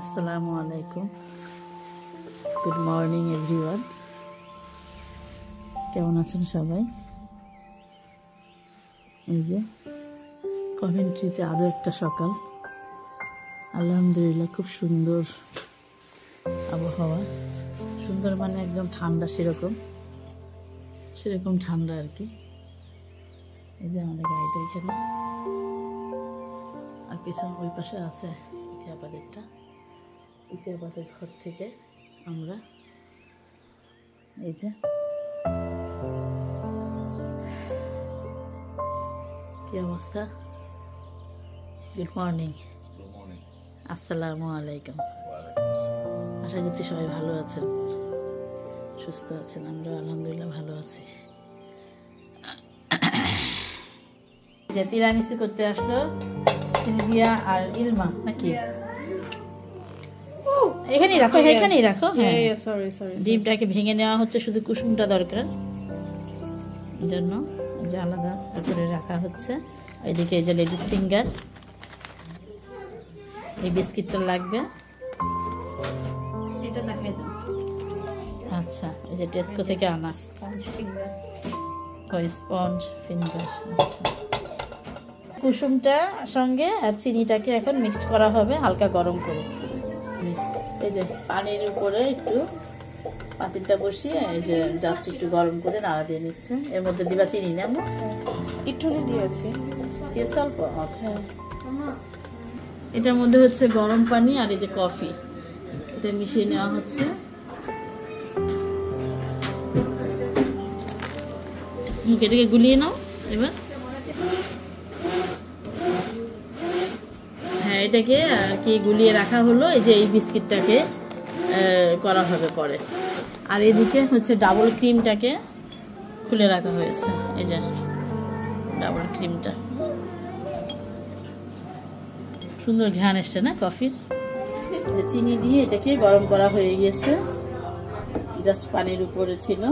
আসসালামু আলাইকুম, good morning everyone. কেমন আছেন সবাই? এই যে কভেন্ট্রিতে আরও একটা সকাল, আলহামদুলিল্লাহ। খুব সুন্দর আবহাওয়া, সুন্দর মানে একদম ঠান্ডা, সেরকম ঠান্ডা আর কি। এই যে আমাদের গাড়িটা এখানে, আর পেছন ওই পাশে আছে ইতিহাবাদেরটা। ইতিহাবাদের ঘর থেকে আমরা এই যে কি অবস্থা। গুড মর্নিং, আসসালামু আলাইকুম। আশা করছি সবাই ভালো আছেন, সুস্থ আছেন। আমরা আলহামদুলিল্লাহ ভালো আছি। যে তিরামিসু করতে আসলো সিলভিয়া আর ইলমা, নাকি? এখানেই রাখো, এখানেই রাখো। হ্যাঁ, ডিমটাকে ভেঙে নেওয়া হচ্ছে, শুধু কুসুমটা দরকার জন্য যে আলাদা করে রাখা হচ্ছে। এদিকে এই যে লেডিস ফিঙ্গার, এই বিস্কিটটা লাগবে, এটা দেখাই দাও। আচ্ছা, এই যে টেস্কো থেকে আনা স্পঞ্জ ফিঙ্গার। আচ্ছা, কুসুমটা সঙ্গে আর চিনিটাকে এখন মিক্সড করা হবে হালকা গরম করে। এই যে পানির উপরে একটু পাতিলটা বসিয়ে এই যে জাস্ট একটু গরম করে নাড়া দিয়ে নিচ্ছে। এর মধ্যে দিবা চিনি না? একটুখানি দিয়েছি, অল্প। আচ্ছা, এটার মধ্যে হচ্ছে গরম পানি আর এই যে কফি, এটা মিশিয়ে নেওয়া হচ্ছে। এটাকে গুলিয়ে নাও এবার। হ্যাঁ, এটাকে আর কি গুলিয়ে রাখা হলো। এই যে এই বিস্কিটটাকে করা হবে পরে। আর এদিকে হচ্ছে ডাবল ক্রিমটাকে খুলে রাখা হয়েছে। এই যে ডাবল ক্রিমটা, সুন্দর ঘ্রাণ এসছে না কফির। যে চিনি দিয়ে এটাকে গরম করা হয়ে গিয়েছে, জাস্ট পানির উপরে ছিল।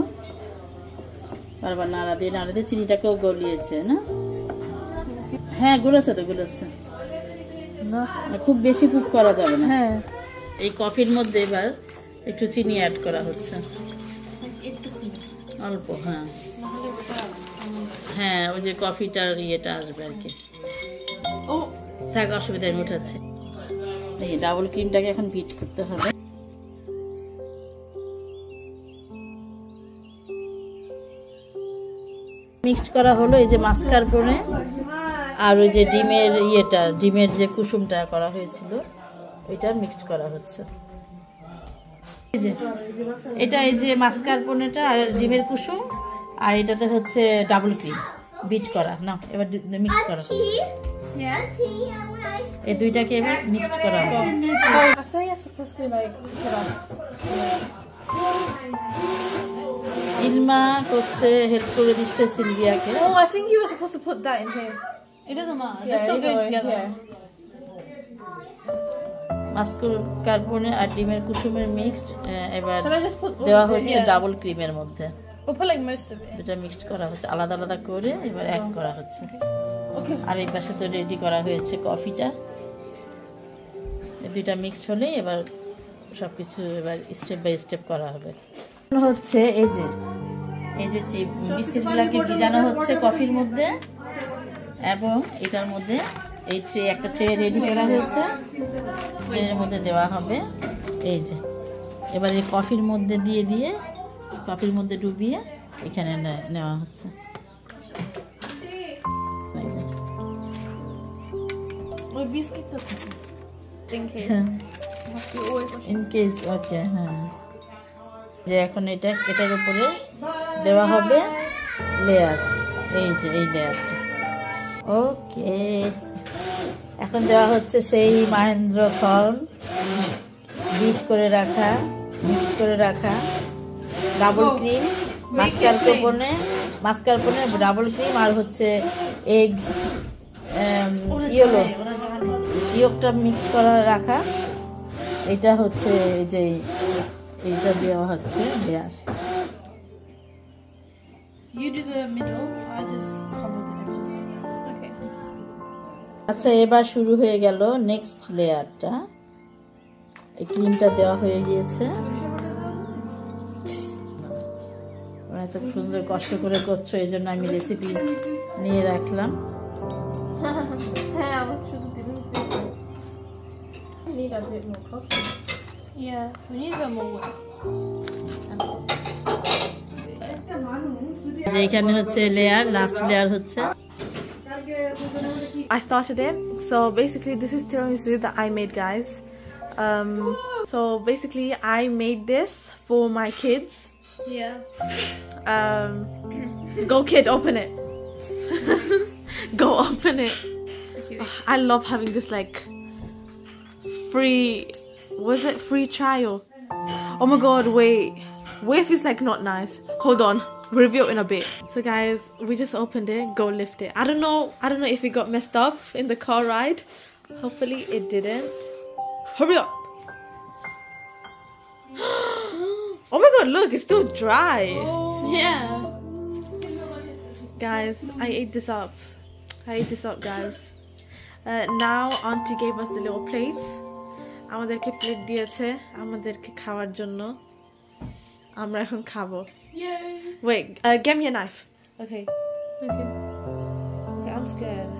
বারবার নাড়া দিয়ে চিনিটাকেও গলিয়েছে না? হ্যাঁ, গুলেছে না, খুব বেশি কুক করা যাবে না। হ্যাঁ, এই কফির মধ্যে এবার একটু চিনি অ্যাড করা হচ্ছে, অল্প। হ্যাঁ হ্যাঁ, ওই যে কফিটার ইয়েটা আসবে আর কি। ও থাক, অসুবিধা, আমি উঠাচ্ছি। এই ডাবল ক্রিমটাকে এখন বিট করতে হবে। মিক্সড করা হলো এই যে মাস্কারপোনে আর ওই যে ডিমের যে কুসুমটা করা হয়েছিল ওইটা মিক্সড করা হচ্ছে। এটা এই যে মাস্কারপোনেটা আর ডিমের কুসুম, আর এটাতে হচ্ছে ডাবল ক্রিম বিট করা। না, এবার মিক্স করা, এই দুইটাকে এবার মিক্সড করা হবে। ইলমা করছে, হেল্প করে দিচ্ছে সিলভিয়াকে। Oh, I think you were supposed to put that in here. It doesn't matter. They're still going together. মাস্কারপোনে আর ডিমের কুসুমের মিক্সড এবার দেওয়া হচ্ছে ডাবল ক্রিমের মধ্যে। We'll put like most of it. দুটা মিক্সড করা হচ্ছে আলাদা আলাদা করে, এবার এক করা হচ্ছে। আর এই পাশে তো রেডি করা হয়েছে কফিটা। এই দুইটা মিক্সড হলে এবার সবকিছু এবার স্টেপ বাই স্টেপ করা হবে। হচ্ছে এই যে বিস্কিটগুলোকে ভিজানো হচ্ছে কফির মধ্যে, এবং এটার মধ্যে এই একটা ট্রে রেডি করা হয়েছে, ট্রের মধ্যে দেওয়া হবে। এই যে এবার এই কফির মধ্যে দিয়ে কফির মধ্যে ডুবিয়ে এখানে নেওয়া হচ্ছে। ওই বিস্কিট তো ইন কেস, ওকে। হ্যাঁ, যে এখন এটার উপরে দেওয়া হবে লেয়ার, এই যে এই লেয়ারটা। ওকে, এখন দেওয়া হচ্ছে সেই মাহেন্দ্র ফর্ম বিট করে রাখা, মিক্স করে রাখা ডাবল ক্রিম, মাস্কারপোনে ডাবল ক্রিম, আর হচ্ছে এগ ইয়োগটা মিক্স করে রাখা। এটা হচ্ছে এই যে এইটা দেওয়া হচ্ছে layer. You do the middle, I just cover the edges. Okay. আচ্ছা, এবার শুরু হয়ে গেল নেক্সট লেয়ারটা। এই ক্রিমটা দেওয়া হয়ে গিয়েছে। এত সুন্দর কষ্ট করে করছো, এই জন্য আমি রেসিপি নিয়ে রাখলাম। হ্যাঁ, আমার শুধু tiramisu. I need a bit more coffee. Yeah, we need a bit more water. এইখানে হচ্ছে লেয়ার, লাস্ট লেয়ার হচ্ছে। I started it. So basically this is tiramisu that I made, guys. So basically I made this for my kids. Yeah. Go kid, open it. Go open it. I love having this like free, was it free trial? Oh my god, wait. What if it's like not nice? Hold on, review in a bit. So guys, we just opened it. Go lift it. I don't know if it got messed up in the car ride. Hopefully it didn't. Hurry up. Oh my god, look, it's still dry. Yeah. Guys, I ate this up. Guys. Now auntie gave us the little plates. আমাদেরকে plate দিয়েছে আমাদেরকে খাওয়ার জন্য। আমরা এখন খাবো। Yay. Wait, give me a knife. Okay. Okay, I'm scared.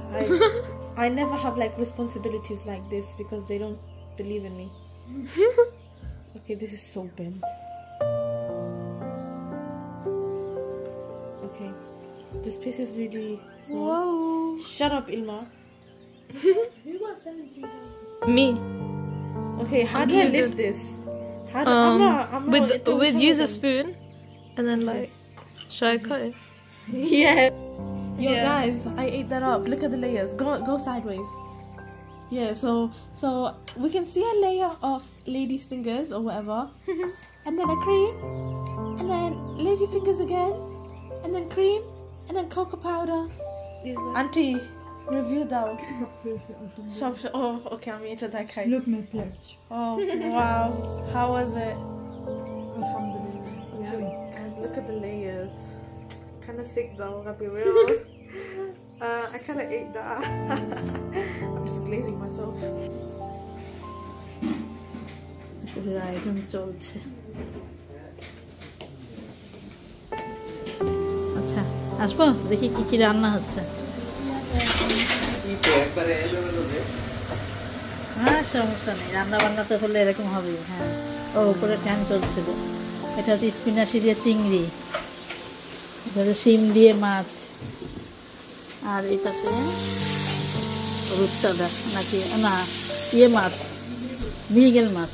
I never have like responsibilities like this because they don't believe in me. Okay, this is so bent. Okay. This piece is really small. Whoa. Shut up, Ilma. Who got 17,000? Me. Okay, how do I lift this? How do I'm not With use a spoon, and then like, should I cut it? Yeah. Yo, Yeah. guys, I ate that up. Look at the layers. Go sideways. Yeah, so we can see a layer of lady's fingers or whatever, and then a cream, and then lady fingers again, and then cream, and then cocoa powder. Auntie, review that. Shop. Oh, okay, I'm into that kind. Look my pledge. Oh, wow. How was it? Alhamdulillah. Okay, guys, look at the layers. Kind of sick though, I'll be real. I kind of ate that. I'm just glazing myself. আয়োজন চলছে। আচ্ছা, আসবো দেখি কি কি রান্না হচ্ছে। হ্যাঁ, সমস্যা নেই, রান্না বান্না তো হলে এরকম হবেই। হ্যাঁ, ও উপরে ফ্যান চলছিল। এটা হচ্ছে স্পিনাচি দিয়ে চিংড়ি, এটা হচ্ছে শিম দিয়ে মাছ, আর এটাতে রূপচাঁদা নাকি না ইয়ে মাছ, মৃগেল মাছ।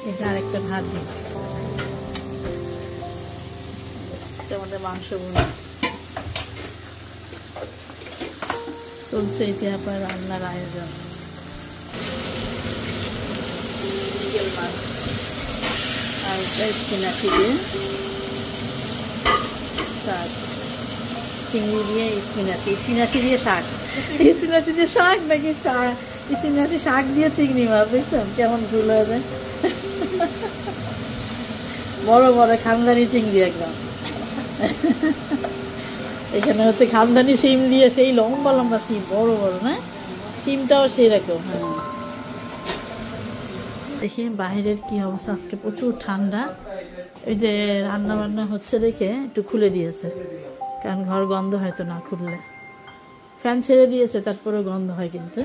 এটা আরেকটা ভাজি, এটা আমাদের মাংস ভুনা চলছে। ইতিহাস রান্নার আয়োজন। মৃগেল মাছ আর স্পিনাচি দিয়ে শাক, চিংড়ি দিয়ে স্পিনাচি দিয়ে শাক, স্পিনাচি দিয়ে শাক নাকি স্পিনাচি শাক দিয়ে চিংড়ি মাছ, দেখছেন কেমন ভুল হয়ে যায়। বড় বড় খানদানি চিংড়ি একদম। এখানে হচ্ছে খানদানি শিম দিয়ে, সেই লম্বা লম্বা শিম, বড় বড় না, শিমটাও সেই রকম। হ্যাঁ, দেখি বাইরের কি অবস্থা। আজকে প্রচুর ঠান্ডা। এই যে রান্না বান্না হচ্ছে দেখে একটু খুলে দিয়েছে, কারণ ঘর গন্ধ হয়তো না খুললে। ফ্যান ছেড়ে দিয়েছে, তারপরেও গন্ধ হয়। কিন্তু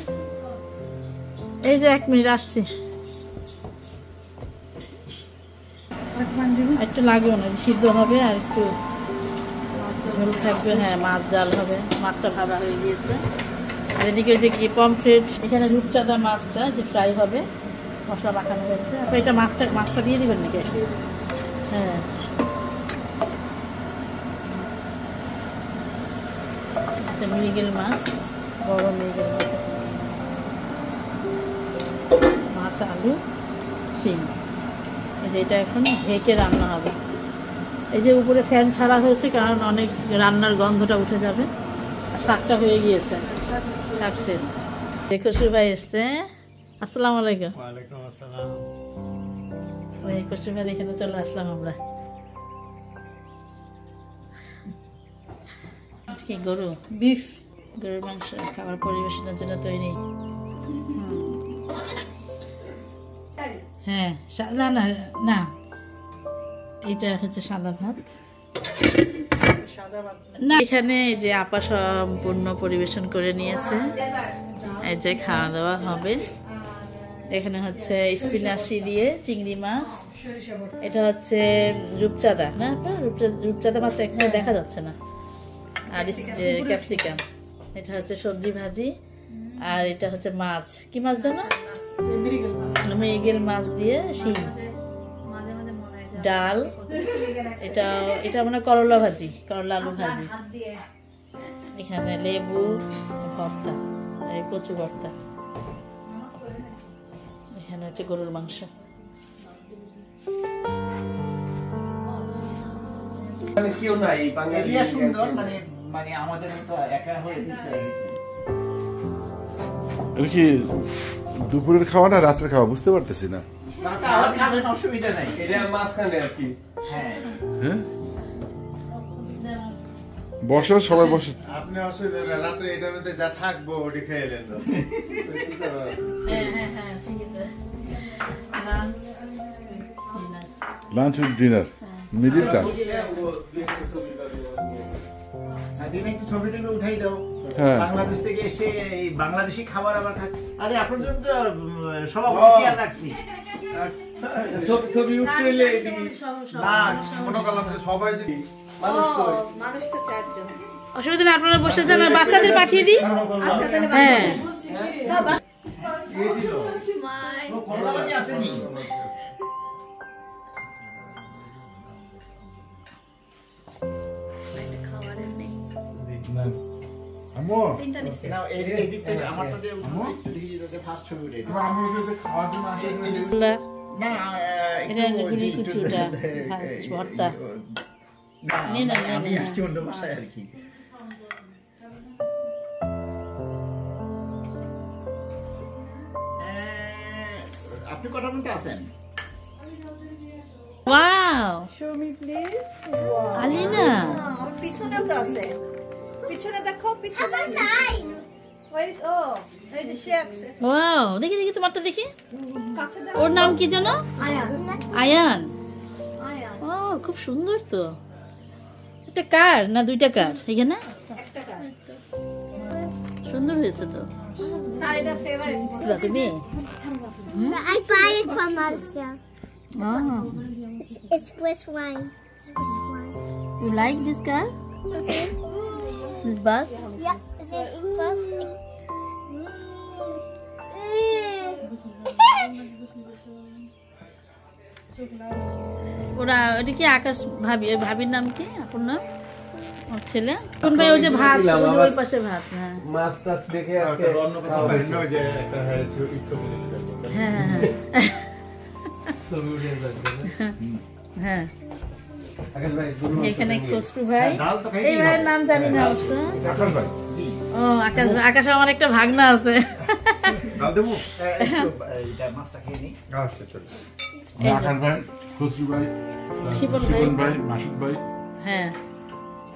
এই যে 1 মিনিট আসছি, একটু লাগবে না, সিদ্ধ হবে আর একটু ঝোল থাকবে। হ্যাঁ, মাছ জাল হবে, মাছটা ভাজা হয়ে গিয়েছে। আর এদিকে ওই যে কি পমফ্রেট, এখানে রূপচাঁদা মাছটা যে ফ্রাই হবে, মশলা মাখানো হয়েছে। আপনি এটা মাছটা দিয়ে দিবেন নাকি? হ্যাঁ, আচ্ছা, মৃগেল মাছ, বড় মৃগেল মাছ, মাছ আলু শিম। এই যে এটা এখন ঢেকে রান্না হবে। এই যে উপরে ফ্যান ছাড়া হয়েছে, কারণ অনেক রান্নার গন্ধটা উঠে যাবে। আর শাকটা হয়ে গিয়েছে, শাক শেষ। কসুর ভাই এসছে। আসসালামু আলাইকুম। ওয়ালাইকুম আসসালাম। কসুর ভাই এখানে চলে আসলাম আমরা। কি গরু? বিফ। গরুর মাংস খাবার পরিবেশনের জন্য তৈরি। হ্যাঁ না না না, এটা হচ্ছে সাদা ভাত না। এখানে এই যে আপা সম্পূর্ণ পরিবেশন করে নিয়েছে, এই যে খাওয়া দাওয়া হবে। এখানে হচ্ছে স্পিনাশি দিয়ে চিংড়ি মাছ, এটা হচ্ছে রূপচাঁদা না, রূপচাঁদা মাছ এখানে দেখা যাচ্ছে না, আর ক্যাপসিকাম, এটা হচ্ছে সবজি ভাজি, আর এটা হচ্ছে মাছ, কি মাছ জানো, মৃগেল মাছ দিয়ে শিম, ডাল, এটা এটা মানে করলা ভাজি, করলা আলু ভাজি, এখানে লেবু ভর্তা, এই কচু ভর্তা, এখানে হচ্ছে গরুর মাংস। কেউ নাই সুন্দর, মানে আমাদের মতো একা হয়ে গেছে। কি দুপুরের খাওয়া না রাতের খাওয়া বুঝতে পারতেছি না। খাবেন, অসুবিধা নাই। এটা মাঝখানে আর কি। হ্যাঁ হ্যাঁ বসো, সবাই বসো। আপনি অসুবিধা না, রাত্রে এটার মধ্যে যা থাকবো ওটি খেয়ে নেন। লাঞ্চ উইথ ডিনার, মিডিলটা। দিনে একটু ছবি টবি উঠাই দাও। হ্যাঁ। বাংলাদেশ থেকে এসে এই বাংলাদেশি খাবার আবার খাচ্ছে। আরে আপনার জন্য তো সভাপতি চেয়ার রাখছি। ছবি উঠতে এলে না মনে করলাম যে সবাই যদি মানুষ তো 4 জন। অসুবিধা নেই, আপনারা বসে যান, বাচ্চাদের পাঠিয়ে দিই। আচ্ছা তাহলে হ্যাঁ কলাবাজি আসেনি। খাবারের নেই। আম্মু তিনটা নিছে। না এই দিক থেকে আমারটা দিয়ে উঠাও, একটু দেখি যাতে ফার্স্ট ছবি উঠে দিই। আম্মু যদি খাওয়ার জন্য আসে না এটা যে গুড়ি কুচুটা ভর্তা। না নে, না, আমি নে, না। আসছি অন্য বাসায় আর কি। আপনি কটা মধ্যে আছেন? Wow Show me, please. Alina, ওর পিছনে তো আছে। পিছনে দেখো, পিছনে নাই। Where is এই যে সে আছে। ওয়াও দেখি দেখি তোমারটা দেখি, কাছে দাও। ওর নাম কি জানো? আয়ান। আয়ান। আয়ান। ও খুব সুন্দর তো। একটা কার না দুইটা কার এখানে? একটা কার। সুন্দর হয়েছে তো। তার এটা ফেভারিট। যা তুমি I buy it from Marcia. Oh, It's Swiss wine. Swiss wine. you like this car? This bus? Yeah, this is perfect. ওরা এটা কি আকাশ ভাবি, ওই ভাবির নাম কি, আপনার নাম? ওর ছেলে কোন ভাই? ওই যে ভাত, ওই যে ওই পাশে ভাত। হ্যাঁ মাছ টাছ দেখে আজকে যে একটা ছবি হ্যাঁ ছবি উঠে যাচ্ছে হ্যাঁ। আকাশ ভাই এখানে খসরু ভাই, ডাল তো খাই এই ভাইয়ের নাম জানি না অবশ্য। আকাশ ভাই ও আকাশ ভাই, আকাশ আমার একটা ভাগনা আছে। ডাল দেবো। এটা মাছটা খেয়ে নিই। আচ্ছা চল। এই যে, আকাশ ভাই, খসরু ভাই, শিপন শিবন ভাই। ভাই, মাসুদ ভাই। হ্যাঁ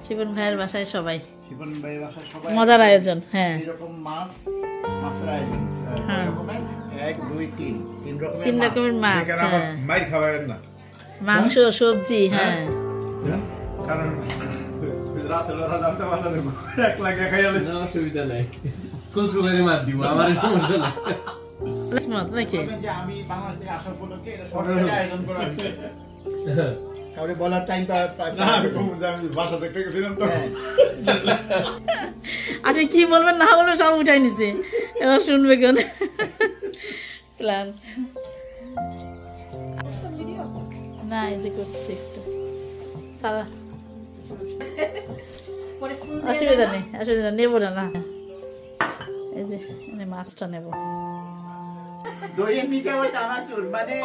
শিবন ভাইয়ের বাসায় সবাই, শিবন ভাইয়ের বাসায় সবাই মজার আয়োজন। হ্যাঁ এরকম মাছের আয়োজন। হ্যাঁ। কয় রকমের? 1 2 3 তিন রকমের 3 মাছ। রকমের মাছ। এখানে আবার হ্যাঁ মাইর খাওয়াবেন না, মাংস সবজি। হ্যাঁ কারণ রাসেল ওরা জানতে পারলো না এক লাখ খাই যাবে। অসুবিধা নাই, কচু করে মার দিব, আমার সমস্যা নাই। কিসমত নাকি? বলবেন যে আমি বাংলাদেশ থেকে আসার উপলক্ষে এটা সরকারি আয়োজন করা হচ্ছে। কাউরে বলার টাইম না আমি কম যে আমি বাসা দেখতে গেছিলাম তো। আপনি কি বলবেন না বলবেন সব উঠাই নিছে, এবার শুনবে কেন প্ল্যান। না এই যে করছি একটু সারা, পরে ফুল অসুবিধা নেই, অসুবিধা নেবো না। না এই যে মাছটা নেবো। দইয়ের নিচে আবার চানাচুর, মানে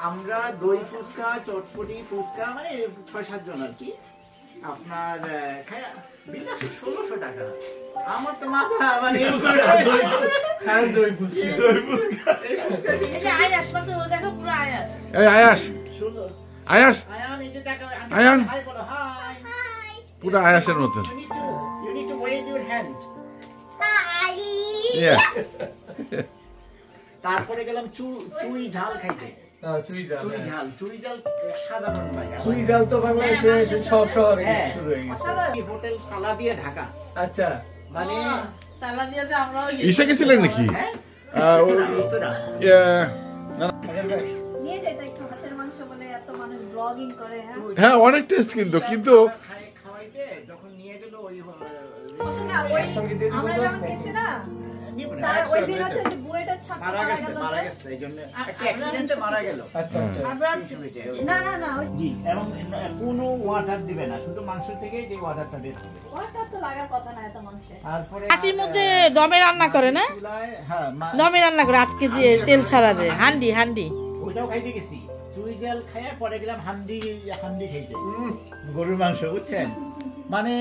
আমরা দই ফুচকা, চটপটি ফুচকা, মানে 6-7 জন আর কি। আপনার বিল আসে 1600 টাকা। আমার তো মাথা মানে খান দই ফুসকা এই যে আয়াস পাশে, ও দেখো পুরো আয়াস। এই আয়াস, আয়াস, আয়ান এই যে টাকা আয়ান। হাই বলো, হাই। পুরো আয়াসের মতন। You need to wave your hand. Hi. Yeah. তারপরে গেলাম চুই ঝাল খাইতে। চুই ঝাল সাধারণ ভাই, চুই ঝাল তো বাংলাদেশে সব শহরে শুরু হয়ে গেছে। হোটেল সালা দিয়ে ঢাকা। আচ্ছা, মানে সালাদিয়াতে আমরাও ঈশা গেছিলেন নাকি? নিয়ে যাই তো একটু হাঁসের মাংস বলে এত মানুষ ব্লগিং করে। হ্যাঁ অনেক টেস্ট কিন্তু খাওয়াইতে যখন নিয়ে গেল ওই আমরা যখন গেছি না তার ওই দিন হচ্ছে যে বুয়েটের ছাত্র মারা গেছে এইজন্য একটা অ্যাক্সিডেন্টে মারা গেল। আচ্ছা আচ্ছা। না ওই জি, এবং কোনো ওয়াটার দিবে না, শুধু মাংস থেকে যে ওয়াটারটা বের হবে। ওয়াটার তো লাগার কথা না এত মানুষের। তারপরে কাঠির মধ্যে দমে রান্না করে না? হ্যাঁ, দমে রান্না করে 8 কেজি তেল ছাড়া যে হান্ডি ওইটাও খাইতে গেছি। চুই ঝাল খাইয়া পরে গেলাম হান্ডি খাইতে, গরুর মাংস, বুঝছেন? মানে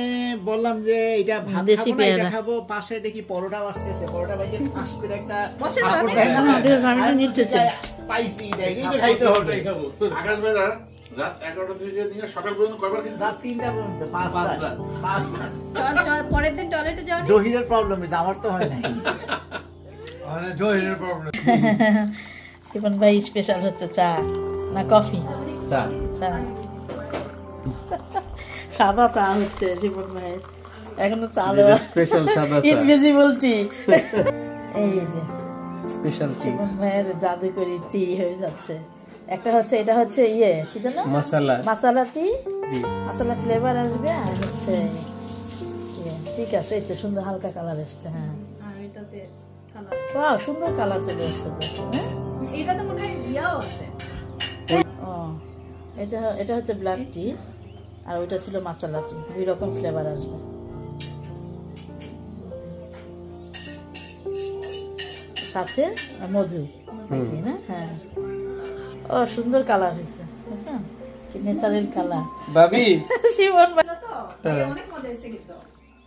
বললাম যে এটা ভাত দেশি খাবো না, এটা পেয়ারা। খাবো। পাশে দেখি পরোটা আসতেছে, পরোটা বাইকে ফাঁস করে একটা বসে কাপড় যাবে? দেয় না? আমি তো নিতেছি। পাইছি, এই তো খাইতে হবে। আকাশ ভাইরা রাত 11টা থেকে নিয়ে সকাল পর্যন্ত কয়বার খেয়েছেন? রাত 3টা পর্যন্ত 5 চল পরের দিন টয়লেটে যাওয়া জহিরের প্রবলেম হয়েছে, আমার তো হয় নাই। মানে জহিরের প্রবলেম। শিপন ভাই স্পেশাল হচ্ছে চা না কফি? চা। চা সাদা চা হচ্ছে শিপন ভাই, এখনো চা দেওয়া স্পেশাল সাদা চা, ইনভিজিবল টি। এই যে স্পেশাল টি, শিপন ভাইয়ের জাদুকরি টি হয়ে যাচ্ছে। একটা হচ্ছে, এটা হচ্ছে কি জানো, মাসালা টি, মাসালা ফ্লেভার আসবে। আর হচ্ছে ঠিক আছে, এই তো সুন্দর হালকা কালার এসছে। হ্যাঁ, আর এটাতে কালার, ওয়াও সুন্দর কালার চলে এসছে তো। হ্যাঁ, এটা তো মনে হয় ইয়াও আছে। ও এটা হচ্ছে ব্ল্যাক টি, আর ওইটা ছিল মাসালা টি। 2 রকম ফ্লেভার আসবে। সাথে মধু নাকি না? হ্যাঁ, ও সুন্দর কালার হয়েছে, বুঝছেন? কি ন্যাচারাল কালার। ভাবি শিবন ভাই তো অনেক মজা হয়েছে কিন্তু।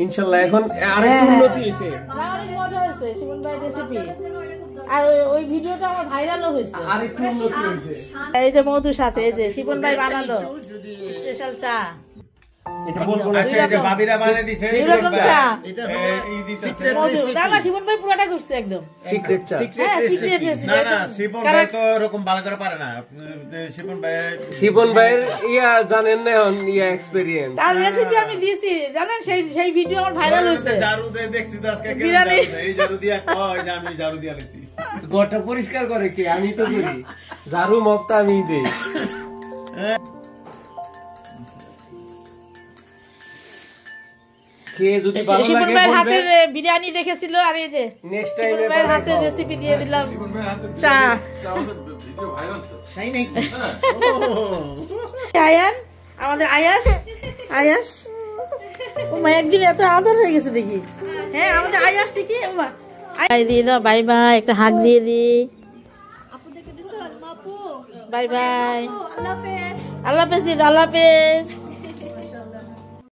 ইনশাআল্লাহ এখন আরেকটু উন্নতি হয়েছে। অনেক মজা হয়েছে শিবন ভাই রেসিপি। আর ওই ভিডিওটা আমার ভাইরালও হয়েছে। আরেকটু উন্নতি হয়েছে। এই যে মধুর সাথে এই যে শিবন ভাই বানালো স্পেশাল চা। এটা বলবো না। আচ্ছা, এই যে বাবিরা বানিয়ে দিছে এরকম চা এটা এই দিতেছে মধু। না শিবন ভাই পুরোটা করছে একদম সিক্রেট চা। হ্যাঁ, সিক্রেট রেসিপি। না না, শিপন ভাই তো এরকম ভালো করে পারে না। শিপন ভাইয়ের জানেন না এখন এক্সপেরিয়েন্স। তার রেসিপি আমি দিয়েছি, জানেন? সেই ভিডিও আমার ভাইরাল হয়েছে। জারু দিয়ে দেখছি তো আজকে বিরিয়ানি। এই জারু দিয়া কয় যে আমি জারু দিয়া নিছি। ঘরটা পরিষ্কার করে কে? আমি তো করি। ঝাড়ু মপটা আমি দেই। খেয়ে যদি ভালো শিবন লাগে ভাইয়ের বলবেন। হাতের বিরিয়ানি দেখেছিল, আর এই যে নেক্সট শিবন টাইমে ভাইয়ের হাতের রেসিপি দিয়ে দিলাম চা। ভিডিও ভাইরাল তো। তাই নাকি? আয়ান, আমাদের আয়াস ও মা একদিন এত আদর হয়ে গেছে দেখি। হ্যাঁ, আমাদের আয়াস দেখি। ও মা দিয়ে দাও, বাই বাই, একটা হাগ দিয়ে দি। আপু দেখে দিছো? আপু বাই বাই, আল্লাহ হাফেজ। আল্লাহ হাফেজ দিয়ে দাও, আল্লাহ হাফেজ।